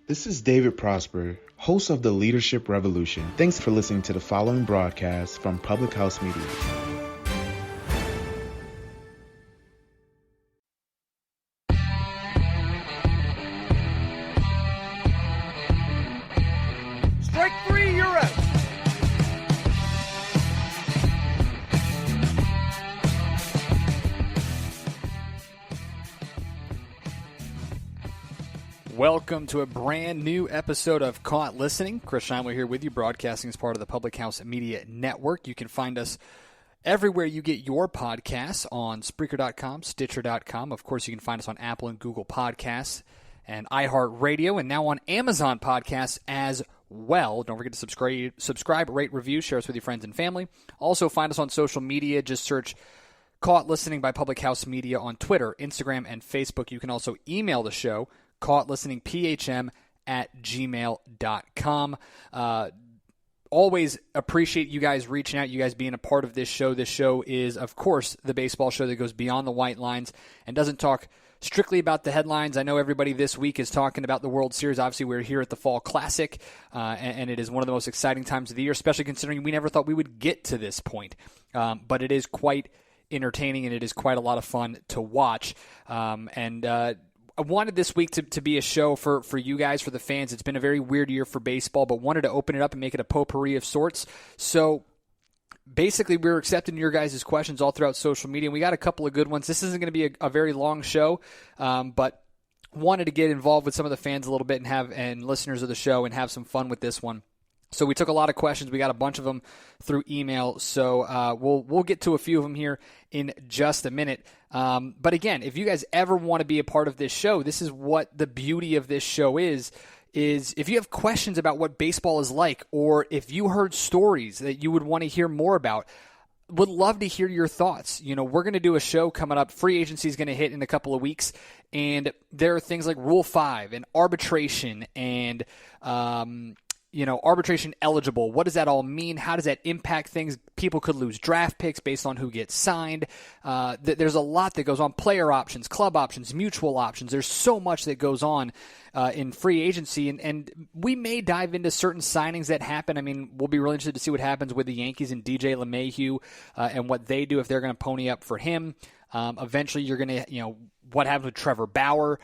This is David Prosper, host of The Leadership Revolution. Thanks for listening to the following broadcast from Public House Media. Strike three, you're out. Welcome to a brand new episode of Caught Listening. Chris Heimall here with you, broadcasting as part of the Public House Media Network. You can find us everywhere you get your podcasts on Spreaker.com, Stitcher.com. Of course, you can find us on Apple and Google Podcasts and iHeartRadio, and now on Amazon Podcasts as well. Don't forget to subscribe, rate, review, share us with your friends and family. Also, find us on social media. Just search Caught Listening by Public House Media on Twitter, Instagram, and Facebook. You can also email the show, caughtlisteningphm@gmail.com. Always appreciate you guys reaching out, you guys being a part of this show. This show is, of course, the baseball show that goes beyond the white lines and doesn't talk strictly about the headlines. I know everybody this week is talking about the World Series. Obviously, we're here at the Fall Classic, and it is one of the most exciting times of the year, especially considering we never thought we would get to this point. But it is quite entertaining, and it is quite a lot of fun to watch. I wanted this week to be a show for you guys, for the fans. It's been a very weird year for baseball, but wanted to open it up and make it a potpourri of sorts. So basically, we're accepting your guys' questions all throughout social media, and we got a couple of good ones. This isn't going to be a very long show, but wanted to get involved with some of the fans a little bit and listeners of the show and have some fun with this one. So we took a lot of questions. We got a bunch of them through email. So we'll get to a few of them here in just a minute. But again, if you guys ever want to be a part of this show, this is what the beauty of this show is if you have questions about what baseball is like, or if you heard stories that you would want to hear more about, would love to hear your thoughts. You know, we're going to do a show coming up. Free agency is going to hit in a couple of weeks, and there are things like Rule 5 and arbitration and arbitration eligible. What does that all mean? How does that impact things? People could lose draft picks based on who gets signed. There's a lot that goes on. Player options, club options, mutual options. There's so much that goes on in free agency, and we may dive into certain signings that happen. I mean, we'll be really interested to see what happens with the Yankees and DJ LeMahieu and what they do if they're going to pony up for him. Eventually, you're going to, what happens with Trevor Bauer?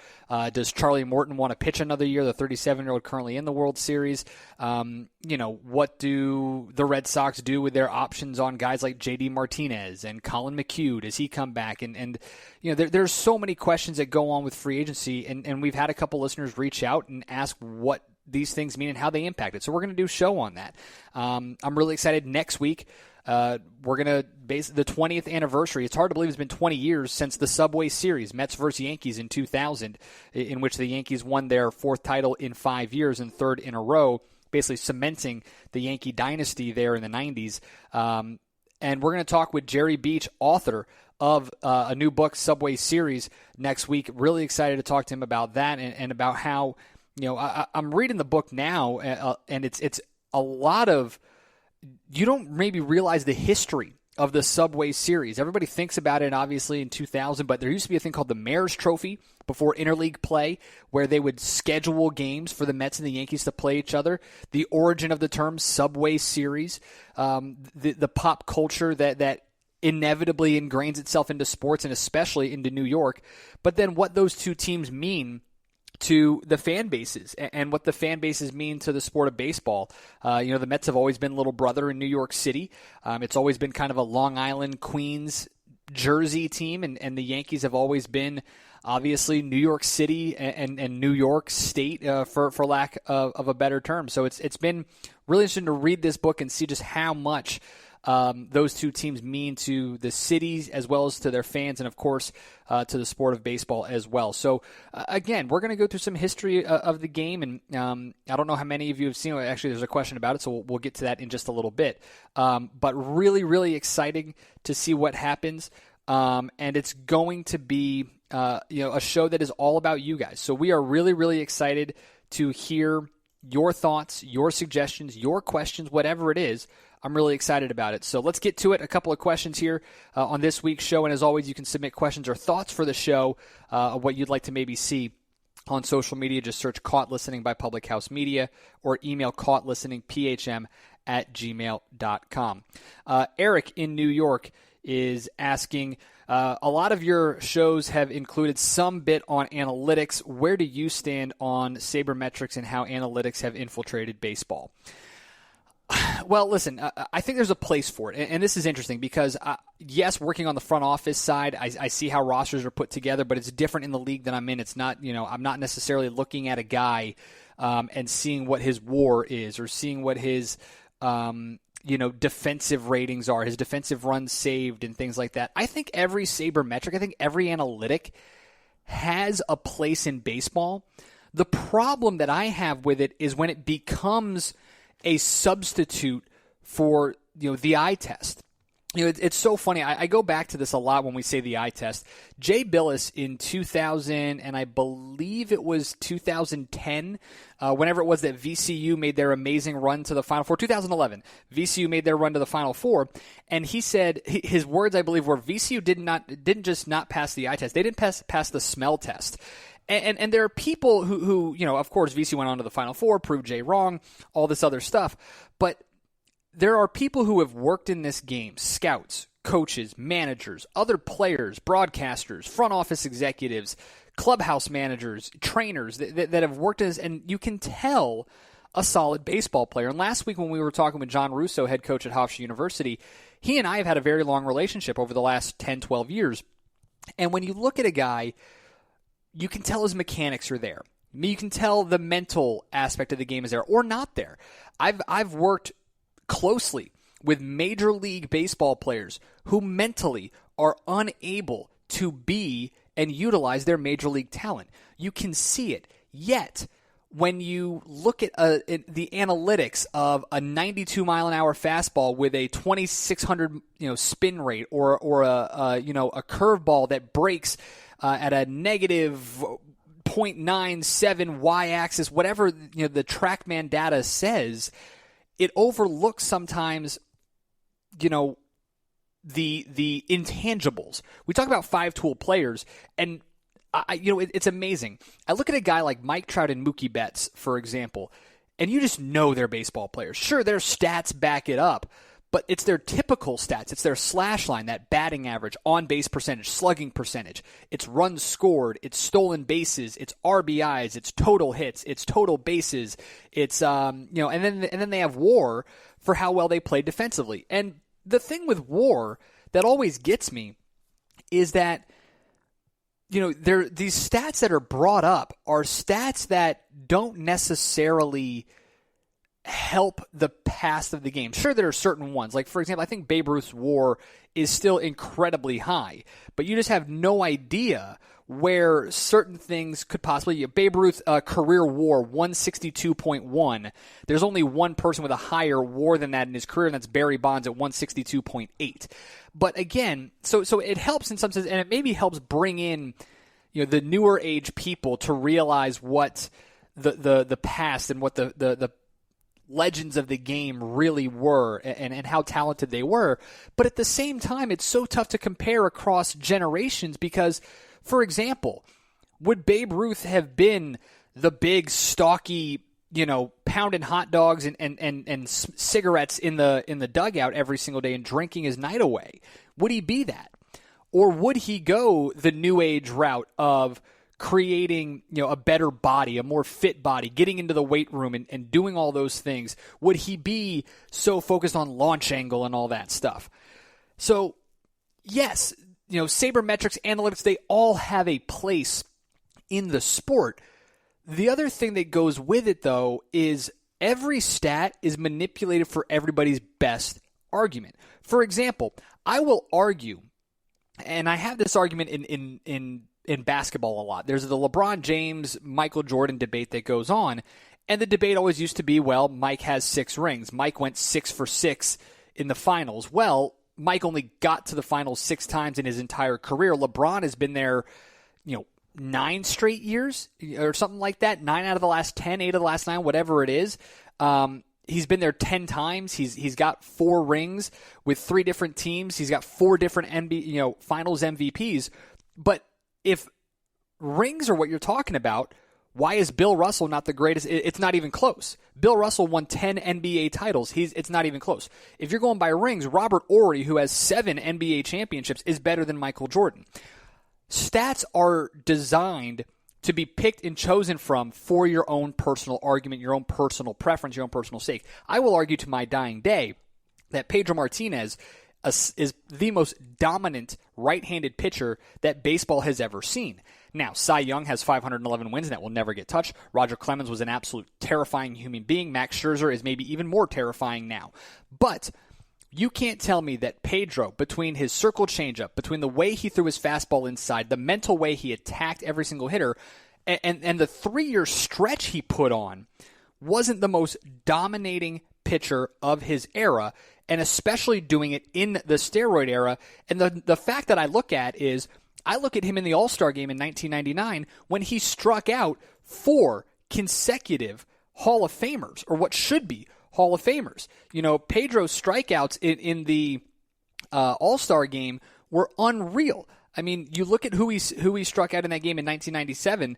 Does Charlie Morton want to pitch another year? The 37-year-old currently in the World Series. What do the Red Sox do with their options on guys like J.D. Martinez and Colin McHugh? Does he come back? And there's so many questions that go on with free agency, and we've had a couple listeners reach out and ask what these things mean and how they impact it. So we're going to do a show on that. I'm really excited. Next week, we're going to base the 20th anniversary. It's hard to believe it's been 20 years since the Subway Series, Mets versus Yankees in 2000, in which the Yankees won their fourth title in 5 years and third in a row, basically cementing the Yankee dynasty there in the 90s. And we're going to talk with Jerry Beach, author of a new book, Subway Series, next week. Really excited to talk to him about that and about how, I'm reading the book now, and it's a lot of, you don't maybe realize the history of the Subway Series. Everybody thinks about it, obviously, in 2000, but there used to be a thing called the Mayor's Trophy before interleague play, where they would schedule games for the Mets and the Yankees to play each other. The origin of the term Subway Series, the pop culture that inevitably ingrains itself into sports and especially into New York, but then what those two teams mean to the fan bases and what the fan bases mean to the sport of baseball. The Mets have always been little brother in New York City. It's always been kind of a Long Island, Queens, Jersey team, and the Yankees have always been obviously New York City and New York State, for lack of a better term. So it's been really interesting to read this book and see just how much those two teams mean to the cities as well as to their fans and, of course, to the sport of baseball as well. So, again, we're going to go through some history of the game, and I don't know how many of you have seen it. Actually, there's a question about it, so we'll get to that in just a little bit. But really, really exciting to see what happens, and it's going to be a show that is all about you guys. So we are really, really excited to hear your thoughts, your suggestions, your questions, whatever it is. I'm really excited about it. So let's get to it. A couple of questions here on this week's show. And as always, you can submit questions or thoughts for the show of what you'd like to maybe see on social media. Just search Caught Listening by Public House Media or email caughtlisteningphm@gmail.com. Eric in New York is asking, a lot of your shows have included some bit on analytics. Where do you stand on sabermetrics and how analytics have infiltrated baseball? Well, listen, I think there's a place for it. And this is interesting because, yes, working on the front office side, I see how rosters are put together, but it's different in the league that I'm in. It's not, I'm not necessarily looking at a guy and seeing what his WAR is or seeing what his, defensive ratings are, his defensive runs saved and things like that. I think every sabermetric, I think every analytic has a place in baseball. The problem that I have with it is when it becomes a substitute for the eye test. It's so funny. I go back to this a lot when we say the eye test. Jay Billis in 2000, and I believe it was 2010, whenever it was that VCU made their amazing run to the Final Four, 2011, VCU made their run to the Final Four, and he said, his words I believe were, VCU didn't just not pass the eye test, they didn't pass the smell test. And there are people who, of course, VC went on to the Final Four, proved Jay wrong, all this other stuff. But there are people who have worked in this game, scouts, coaches, managers, other players, broadcasters, front office executives, clubhouse managers, trainers that have worked in this, and you can tell a solid baseball player. And last week when we were talking with John Russo, head coach at Hofstra University, he and I have had a very long relationship over the last 10, 12 years. And when you look at a guy, you can tell his mechanics are there. You can tell the mental aspect of the game is there or not there. I've worked closely with Major League Baseball players who mentally are unable to be and utilize their Major League talent. You can see it. Yet, when you look at the analytics of a 92-mile-an-hour fastball with a 2,600 spin rate or a curveball that breaks at a negative 0.97 y-axis, whatever the TrackMan data says, it overlooks sometimes, the intangibles. We talk about five-tool players, and it's amazing. I look at a guy like Mike Trout and Mookie Betts, for example, and you just know they're baseball players. Sure, their stats back it up, but it's their typical stats. It's their slash line, that batting average, on-base percentage, slugging percentage. It's runs scored. It's stolen bases. It's RBIs. It's total hits. It's total bases. It's and then they have WAR for how well they play defensively. And the thing with WAR that always gets me is that these stats that are brought up are stats that don't necessarily help the past of the game. Sure, there are certain ones. Like, for example, I think Babe Ruth's WAR is still incredibly high, but you just have no idea where certain things could possibly... Babe Ruth's career WAR, 162.1. There's only one person with a higher WAR than that in his career, and that's Barry Bonds at 162.8. But again, so it helps in some sense, and it maybe helps bring in the newer age people to realize what the past and what the legends of the game really were and how talented they were. But at the same time, it's so tough to compare across generations because, for example, would Babe Ruth have been the big, stocky, pounding hot dogs and cigarettes in the dugout every single day and drinking his night away? Would he be that? Or would he go the new age route of creating a better body, a more fit body, getting into the weight room and doing all those things? Would he be so focused on launch angle and all that stuff? So, yes, sabermetrics, analytics, they all have a place in the sport. The other thing that goes with it, though, is every stat is manipulated for everybody's best argument. For example, I will argue, and I have this argument in basketball a lot. There's the LeBron James, Michael Jordan debate that goes on, and the debate always used to be, well, Mike has 6 rings. Mike went 6 for 6 in the finals. Well, Mike only got to the finals 6 times in his entire career. LeBron has been there, 9 straight years or something like that. 9 out of the last 10, 8 of the last 9, whatever it is. He's been there 10 times. He's got 4 rings with 3 different teams. He's got 4 different finals MVPs. But if rings are what you're talking about, Why is Bill Russell not the greatest? It's not even close. Bill Russell won 10 NBA titles. It's not even close. If you're going by rings, Robert Horry, who has 7 NBA championships, is better than Michael Jordan. Stats are designed to be picked and chosen from for your own personal argument, your own personal preference, your own personal sake. I will argue to my dying day that Pedro Martinez is the most dominant right-handed pitcher that baseball has ever seen. Now, Cy Young has 511 wins, and that will never get touched. Roger Clemens was an absolute terrifying human being. Max Scherzer is maybe even more terrifying now. But you can't tell me that Pedro, between his circle changeup, between the way he threw his fastball inside, the mental way he attacked every single hitter, and the 3-year stretch he put on, wasn't the most dominating pitcher of his era, and especially doing it in the steroid era. And the fact that I look at him in the All-Star game in 1999 when he struck out 4 consecutive Hall of Famers, or what should be Hall of Famers. Pedro's strikeouts in the All-Star game were unreal. I mean, you look at who he struck out in that game in 1997.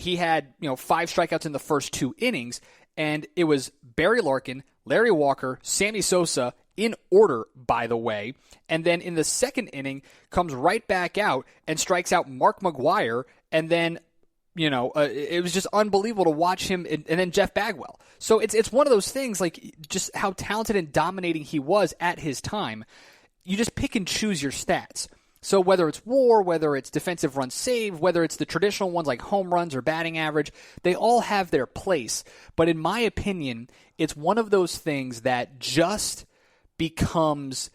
He had 5 strikeouts in the first 2 innings, and it was Barry Larkin, Larry Walker, Sammy Sosa, in order, by the way. And then in the second inning, comes right back out and strikes out Mark McGwire. And then, it was just unbelievable to watch him. And then Jeff Bagwell. So it's one of those things, like just how talented and dominating he was at his time. You just pick and choose your stats. So whether it's WAR, whether it's defensive run save, whether it's the traditional ones like home runs or batting average, they all have their place. But in my opinion, it's one of those things that just becomes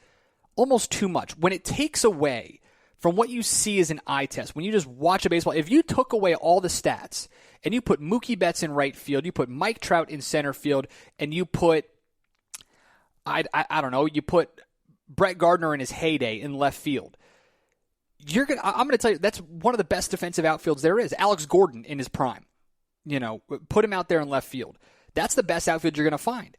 almost too much. When it takes away from what you see as an eye test, when you just watch a baseball, if you took away all the stats and you put Mookie Betts in right field, you put Mike Trout in center field, and you put, I don't know, you put Brett Gardner in his heyday in left field, I'm going to tell you, that's one of the best defensive outfields there is. Alex Gordon in his prime. Put him out there in left field. That's the best outfield you're going to find.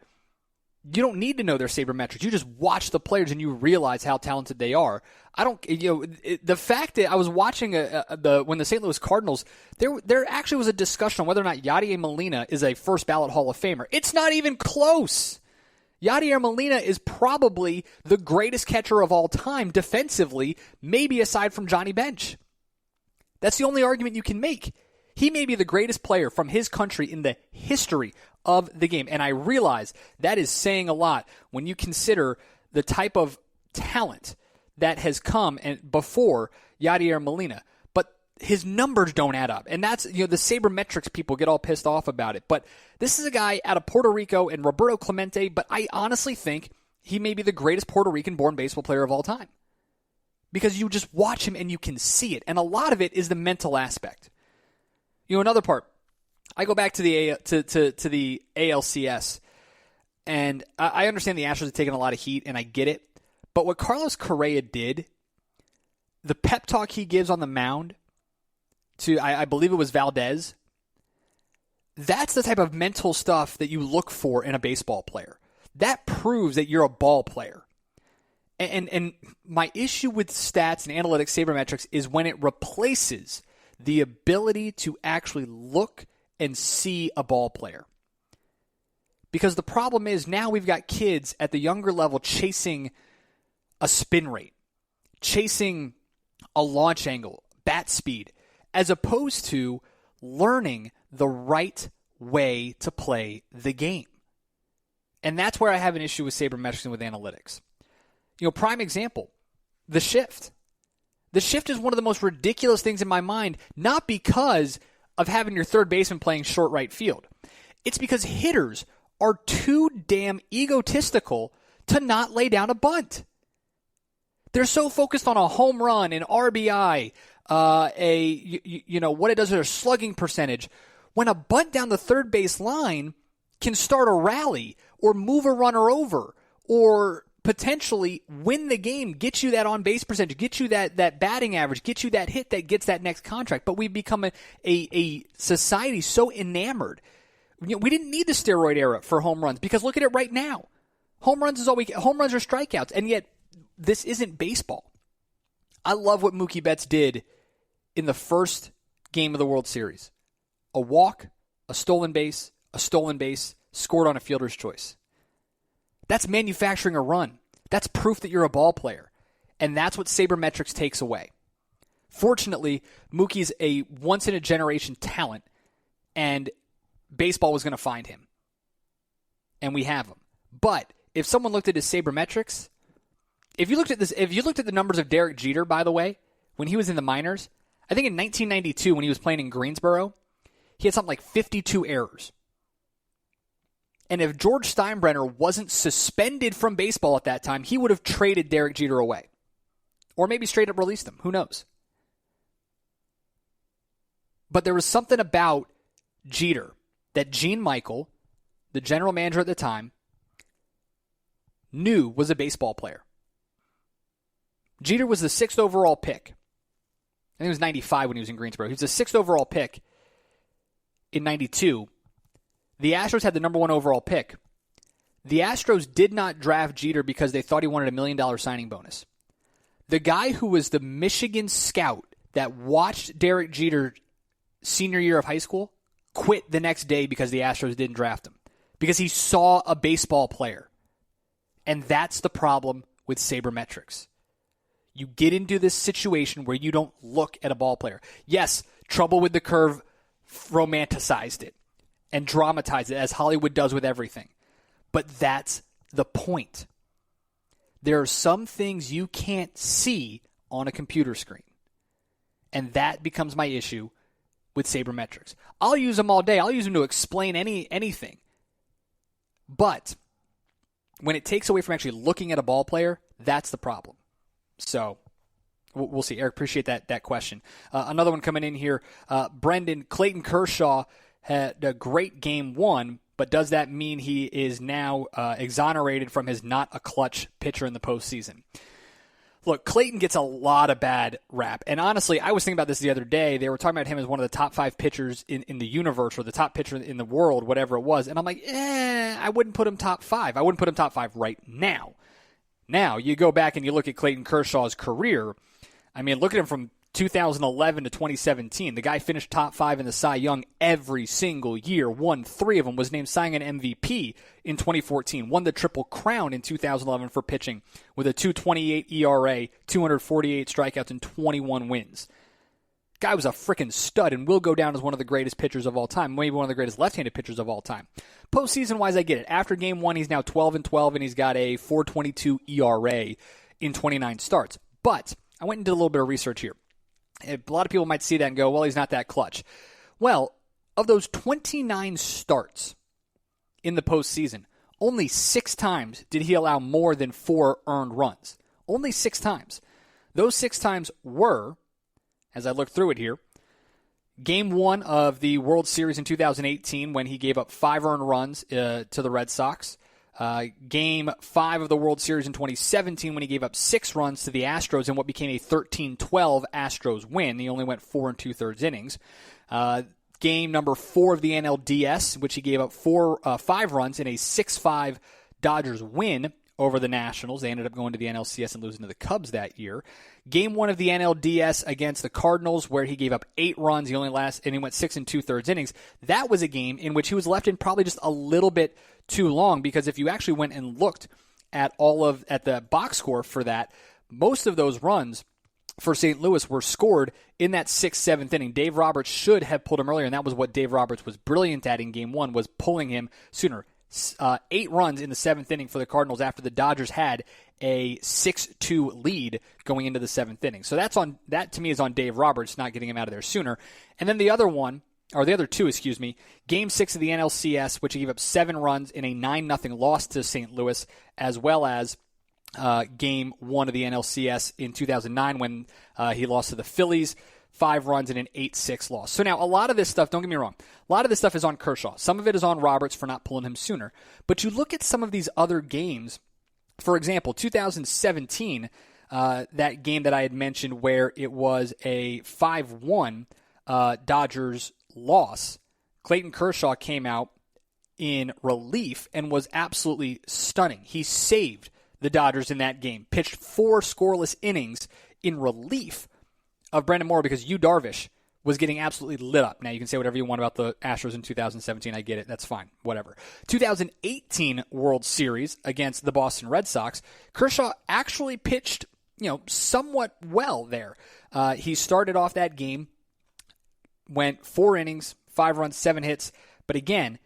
You don't need to know their sabremetrics. You just watch the players and you realize how talented they are. The fact that I was watching when the St. Louis Cardinals, there actually was a discussion on whether or not Yadier Molina is a first ballot Hall of Famer. It's not even close. Yadier Molina is probably the greatest catcher of all time defensively, maybe aside from Johnny Bench. That's the only argument you can make. He may be the greatest player from his country in the history of the game. And I realize that is saying a lot when you consider the type of talent that has come before Yadier Molina. But his numbers don't add up. And that's, the sabremetrics people get all pissed off about it. But this is a guy out of Puerto Rico and Roberto Clemente, but I honestly think he may be the greatest Puerto Rican-born baseball player of all time. Because you just watch him and you can see it. And a lot of it is the mental aspect. Another part, I go back to the ALCS, and I understand the Astros have taken a lot of heat, and I get it. But what Carlos Correa did, the pep talk he gives on the mound to, I believe it was Valdez, that's the type of mental stuff that you look for in a baseball player. That proves that you're a ball player. And my issue with stats and analytics, sabermetrics, is when it replaces the ability to actually look and see a ball player. Because the problem is now we've got kids at the younger level chasing a spin rate, chasing a launch angle, bat speed, as opposed to learning the right way to play the game. And that's where I have an issue with sabermetrics and with analytics. Prime example, the shift. The shift is one of the most ridiculous things in my mind, not because of having your third baseman playing short right field. It's because hitters are too damn egotistical to not lay down a bunt. They're so focused on a home run, an RBI, what it does to their slugging percentage. When a bunt down the third base line can start a rally or move a runner over or potentially win the game, get you that on-base percentage, get you that batting average, get you that hit that gets that next contract. But we've become a society so enamored. We didn't need the steroid era for home runs because look at it right now. Home runs are strikeouts, and yet this isn't baseball. I love what Mookie Betts did in the first game of the World Series. a walk, a stolen base, scored on a fielder's choice. That's manufacturing a run. That's proof that you're a ball player. And that's what sabremetrics takes away. Fortunately, Mookie's a once-in-a-generation talent, and baseball was going to find him. And we have him. But if someone looked at his sabremetrics, if you looked at the numbers of Derek Jeter, by the way, when he was in the minors, I think in 1992 when he was playing in Greensboro, he had something like 52 errors. And if George Steinbrenner wasn't suspended from baseball at that time, he would have traded Derek Jeter away. Or maybe straight up released him. Who knows? But there was something about Jeter that Gene Michael, the general manager at the time, knew was a baseball player. Jeter was the 6th overall pick. I think it was 95 when he was in Greensboro. He was the 6th overall pick in 92. The Astros had the number 1 overall pick. The Astros did not draft Jeter because they thought he wanted $1 million signing bonus. The guy who was the Michigan scout that watched Derek Jeter senior year of high school quit the next day because the Astros didn't draft him. Because he saw a baseball player. And that's the problem with sabremetrics. You get into this situation where you don't look at a ball player. Yes, Trouble with the Curve romanticized it and dramatized it, as Hollywood does with everything. But that's the point. There are some things you can't see on a computer screen. And that becomes my issue with sabremetrics. I'll use them all day. I'll use them to explain anything. But when it takes away from actually looking at a ball player, that's the problem. So we'll see. Eric, appreciate that question. Another one coming in here. Brendan, Clayton Kershaw had a great game 1, but does that mean he is now exonerated from his not a clutch pitcher in the postseason? Look, Clayton gets a lot of bad rap. And honestly, I was thinking about this the other day. They were talking about him as one of the top 5 pitchers in the universe, or the top pitcher in the world, whatever it was. And I'm like, I wouldn't put him top 5. I wouldn't put him top 5 right now. Now, you go back and you look at Clayton Kershaw's career. I mean, look at him from 2011 to 2017. The guy finished top 5 in the Cy Young every single year, won 3 of them, was named Cy Young MVP in 2014, won the Triple Crown in 2011 for pitching with a 2.28 ERA, 248 strikeouts, and 21 wins. Guy was a freaking stud and will go down as one of the greatest pitchers of all time, maybe one of the greatest left-handed pitchers of all time. Postseason-wise, I get it. After Game 1, he's now 12-12, and he's got a 4.22 ERA in 29 starts. But I went and did a little bit of research here. A lot of people might see that and go, well, he's not that clutch. Well, of those 29 starts in the postseason, only 6 times did he allow more than 4 earned runs. Only 6 times. Those 6 times were, as I look through it here, Game 1 of the World Series in 2018 when he gave up 5 earned runs to the Red Sox. Game 5 of the World Series in 2017 when he gave up 6 runs to the Astros in what became a 13-12 Astros win. He only went 4 2/3 innings. Game number 4 of the NLDS, which he gave up 5 runs in a 6-5 Dodgers win over the Nationals. They ended up going to the NLCS and losing to the Cubs that year. Game 1 of the NLDS against the Cardinals, where he gave up 8 runs. He went 6 2/3 innings. That was a game in which he was left in probably just a little bit too long, because if you actually went and looked at at the box score for that, most of those runs for St. Louis were scored in that 6th, 7th inning. Dave Roberts should have pulled him earlier, and that was what Dave Roberts was brilliant at in Game 1, was pulling him sooner. 8 runs in the 7th inning for the Cardinals after the Dodgers had a 6-2 lead going into the 7th inning. So that to me is on Dave Roberts not getting him out of there sooner. And then the other 2, Game 6 of the NLCS, which he gave up 7 runs in a 9-0 loss to St. Louis, as well as Game 1 of the NLCS in 2009 when he lost to the Phillies, 5 runs in an 8-6 loss. So now a lot of this stuff, don't get me wrong, a lot of this stuff is on Kershaw. Some of it is on Roberts for not pulling him sooner. But you look at some of these other games, for example, 2017, that game that I had mentioned where it was a 5-1 Dodgers loss, Clayton Kershaw came out in relief and was absolutely stunning. He saved the Dodgers in that game, pitched 4 scoreless innings in relief of Brendan Moore because Yu Darvish was getting absolutely lit up. Now, you can say whatever you want about the Astros in 2017. I get it. That's fine. Whatever. 2018 World Series against the Boston Red Sox, Kershaw actually pitched, somewhat well there. He started off that game, went 4 innings, 5 runs, 7 hits. But again,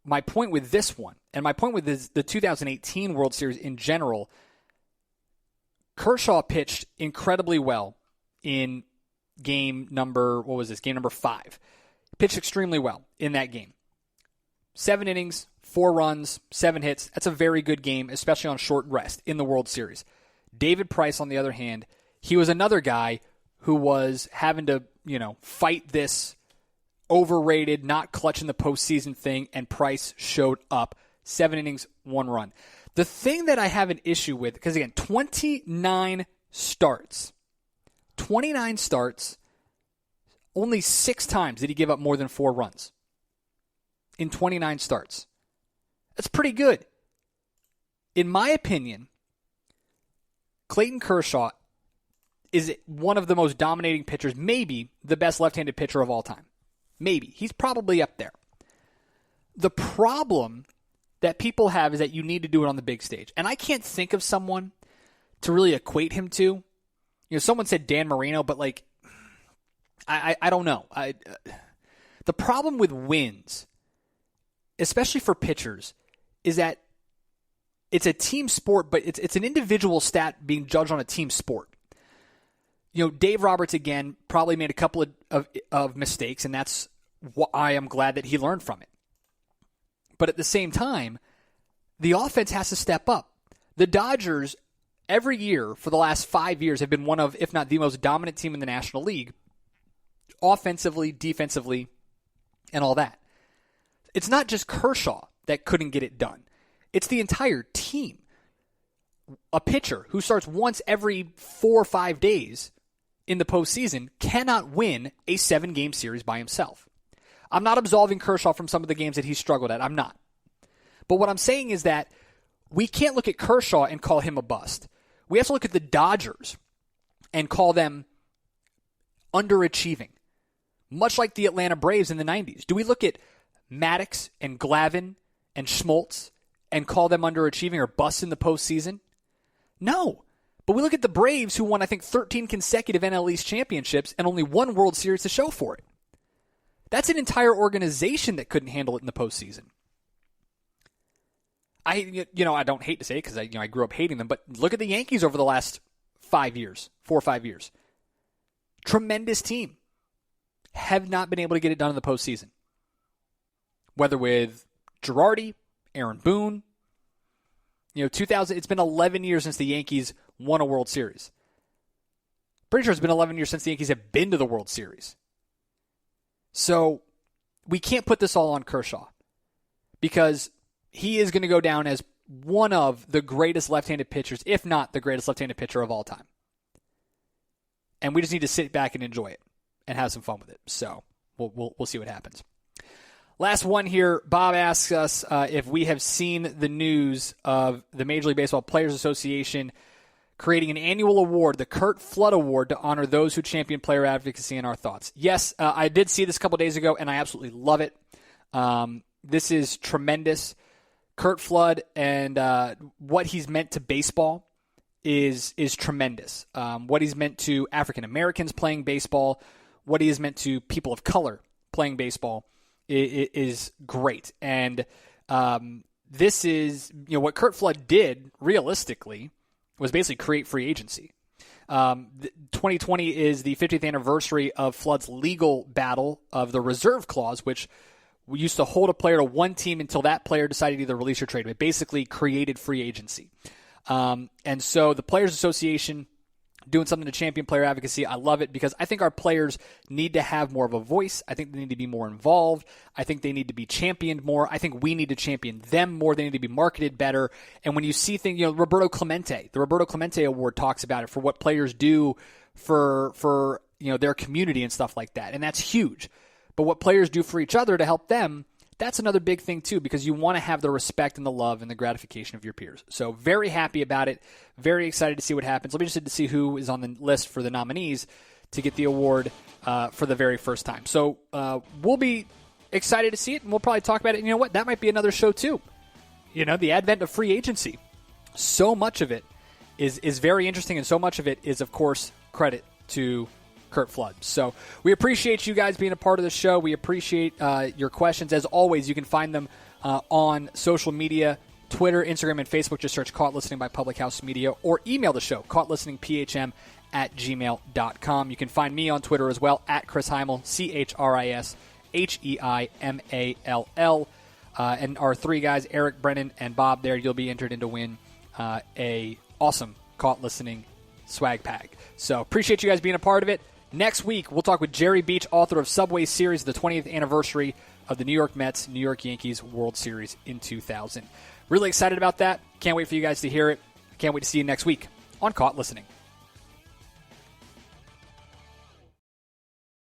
my point with this one, and my point with the 2018 World Series in general, Kershaw pitched incredibly well in game number 5. Pitched extremely well in that game. 7 innings, 4 runs, 7 hits. That's a very good game, especially on short rest in the World Series. David Price, on the other hand, he was another guy who was having to, fight this overrated, not clutching the postseason thing, and Price showed up. 7 innings, 1 run. The thing that I have an issue with, because again, 29 starts, only 6 times did he give up more than 4 runs in 29 starts. That's pretty good. In my opinion, Clayton Kershaw is one of the most dominating pitchers, maybe the best left-handed pitcher of all time. Maybe. He's probably up there. The problem that people have is that you need to do it on the big stage. And I can't think of someone to really equate him to. Someone said Dan Marino, but I don't know. The problem with wins, especially for pitchers, is that it's a team sport, but it's an individual stat being judged on a team sport. Dave Roberts, again, probably made a couple of mistakes, and that's why I am glad that he learned from it. But at the same time, the offense has to step up. The Dodgers, every year for the last 5 years, have been one of, if not the most dominant team in the National League, offensively, defensively, and all that. It's not just Kershaw that couldn't get it done. It's the entire team. A pitcher who starts once every 4 or 5 days in the postseason cannot win a 7-game series by himself. I'm not absolving Kershaw from some of the games that he struggled at. I'm not. But what I'm saying is that we can't look at Kershaw and call him a bust. We have to look at the Dodgers and call them underachieving, much like the Atlanta Braves in the 90s. Do we look at Maddox and Glavine and Schmaltz and call them underachieving or busts in the postseason? No. But we look at the Braves, who won, I think, 13 consecutive NL East championships and only 1 World Series to show for it. That's an entire organization that couldn't handle it in the postseason. I don't hate to say it because I grew up hating them, but look at the Yankees over the last 5 years, 4 or 5 years. Tremendous team. Have not been able to get it done in the postseason. Whether with Girardi, Aaron Boone, 2000. It's been 11 years since the Yankees won a World Series. Pretty sure it's been 11 years since the Yankees have been to the World Series. So we can't put this all on Kershaw because he is going to go down as one of the greatest left-handed pitchers, if not the greatest left-handed pitcher of all time. And we just need to sit back and enjoy it and have some fun with it. So we'll see what happens. Last one here. Bob asks us if we have seen the news of the Major League Baseball Players Association creating an annual award, the Curt Flood Award, to honor those who champion player advocacy, and our thoughts. Yes, I did see this a couple days ago, and I absolutely love it. This is tremendous. Curt Flood and what he's meant to baseball is tremendous. What he's meant to African Americans playing baseball, what he has meant to people of color playing baseball is great. And this is, what Curt Flood did realistically was basically create free agency. 2020 is the 50th anniversary of Flood's legal battle of the reserve clause, which we used to hold a player to one team until that player decided to either release or trade him. It basically created free agency. And so the Players Association doing something to champion player advocacy, I love it because I think our players need to have more of a voice. I think they need to be more involved. I think they need to be championed more. I think we need to champion them more. They need to be marketed better. And when you see things, the Roberto Clemente Award talks about it for what players do for their community and stuff like that. And that's huge. But what players do for each other to help them, that's another big thing too, because you want to have the respect and the love and the gratification of your peers. So very happy about it. Very excited to see what happens. I'll be interested to see who is on the list for the nominees to get the award for the very first time. So we'll be excited to see it, and we'll probably talk about it. And you know what? That might be another show, too. You know, the advent of free agency. So much of it is very interesting, and so much of it is, of course, credit to Curt Flood. So we appreciate you guys being a part of the show. We appreciate your questions. As always, you can find them on social media, Twitter, Instagram, and Facebook. Just search Caught Listening by Public House Media, or email the show, caughtlisteningphm@gmail.com. You can find me on Twitter as well, at Chris Heimall, ChrisHeimall. And our three guys, Eric, Brennan, and Bob there, you'll be entered in to win a awesome Caught Listening swag pack. So appreciate you guys being a part of it. Next week, we'll talk with Jerry Beach, author of Subway Series, the 20th anniversary of the New York Mets, New York Yankees World Series in 2000. Really excited about that. Can't wait for you guys to hear it. Can't wait to see you next week on Caught Listening.